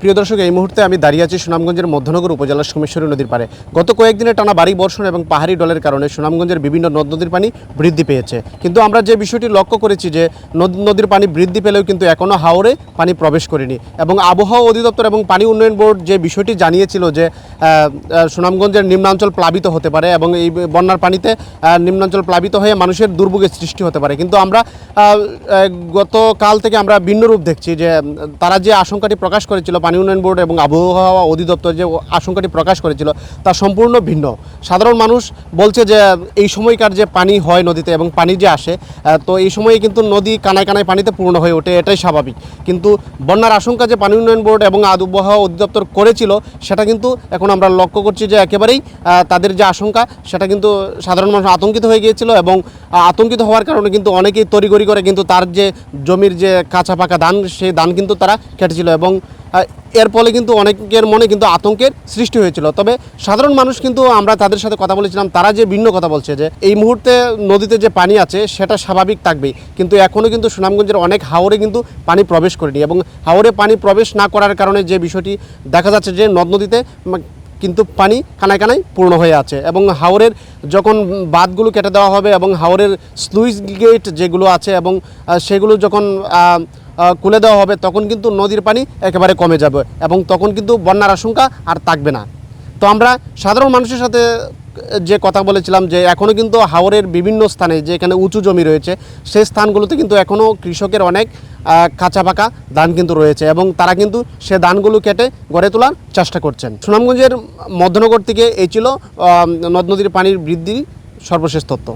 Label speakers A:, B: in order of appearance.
A: প্রিয় দর্শক, এই মুহূর্তে আমি দাঁড়িয়ে আছি সুনামগঞ্জের মধ্যনগর উপজেলার সোমেশ্বরী নদীর পাড়ে। গত কয়েকদিনে টানা ভারী বর্ষণ এবং পাহাড়ি ঢলের কারণে সুনামগঞ্জের বিভিন্ন নদ নদীর পানি বৃদ্ধি পেয়েছে। কিন্তু আমরা যে বিষয়টি লক্ষ্য করেছি যে নদীর পানি বৃদ্ধি পেলেও কিন্তু এখনও হাওরে পানি প্রবেশ করেনি। এবং আবহাওয়া অধিদপ্তর এবং পানি উন্নয়ন বোর্ড যে বিষয়টি জানিয়েছিল যে সুনামগঞ্জের নিম্নাঞ্চল প্লাবিত হতে পারে এবং এই বন্যার পানিতে নিম্নাঞ্চল প্লাবিত হয়ে মানুষের দুর্ভোগের সৃষ্টি হতে পারে। কিন্তু আমরা গতকাল থেকে আমরা ভিন্ন রূপ দেখছি যে তারা যে আশঙ্কাটি প্রকাশ করেছিল, পানি উন্নয়ন বোর্ড এবং আবহাওয়া অধিদপ্তর যে আশঙ্কাটি প্রকাশ করেছিল তা সম্পূর্ণ ভিন্ন। সাধারণ মানুষ বলছে যে এই সময়কার যে পানি হয় নদীতে এবং পানি যে আসে, তো এই সময়ে কিন্তু নদী কানায় কানায় পানিতে পূর্ণ হয়ে ওঠে, এটাই স্বাভাবিক। কিন্তু বন্যার আশঙ্কা যে পানি উন্নয়ন বোর্ড এবং আবহাওয়া অধিদপ্তর করেছিল সেটা কিন্তু এখন আমরা লক্ষ্য করছি যে একেবারেই তাদের যে আশঙ্কা সেটা কিন্তু সাধারণ মানুষ আতঙ্কিত হয়ে গিয়েছিল। এবং আতঙ্কিত হওয়ার কারণে কিন্তু অনেকেই তড়িঘড়ি করে কিন্তু তার যে জমির যে কাঁচা পাকা ধান, সেই ধান কিন্তু তারা কেটেছিল এবং এর ফলে কিন্তু অনেকের মনে কিন্তু আতঙ্কের সৃষ্টি হয়েছিল। তবে সাধারণ মানুষ কিন্তু আমরা তাদের সাথে কথা বলেছিলাম, তারা যে ভিন্ন কথা বলছে যে এই মুহূর্তে নদীতে যে পানি আছে সেটা স্বাভাবিক থাকবেই, কিন্তু এখনও কিন্তু সুনামগঞ্জের অনেক হাওরে কিন্তু পানি প্রবেশ করেনি। এবং হাওরে পানি প্রবেশ না করার কারণে যে বিষয়টি দেখা যাচ্ছে যে নদ নদীতে কিন্তু পানি কানায় কানায় পূর্ণ হয়ে আছে। এবং হাওরের যখন বাঁধগুলো কেটে দেওয়া হবে এবং হাওরের স্লুইস গেট যেগুলো আছে এবং সেগুলো যখন খুলে দেওয়া হবে তখন কিন্তু নদীর পানি একেবারে কমে যাবে এবং তখন কিন্তু বন্যার আশঙ্কা আর থাকবে না। তো আমরা সাধারণ মানুষের সাথে যে কথা বলেছিলাম যে এখনও কিন্তু হাওরের বিভিন্ন স্থানে যে এখানে উঁচু জমি রয়েছে সেই স্থানগুলোতে কিন্তু এখনও কৃষকের অনেক কাঁচা পাকা ধান কিন্তু রয়েছে এবং তারা কিন্তু সে ধানগুলো কেটে গড়ে তোলার চেষ্টা করছেন। সুনামগঞ্জের মধ্যনগর থেকে এই ছিল নদ নদীর পানির বৃদ্ধি সর্বশেষ তথ্য।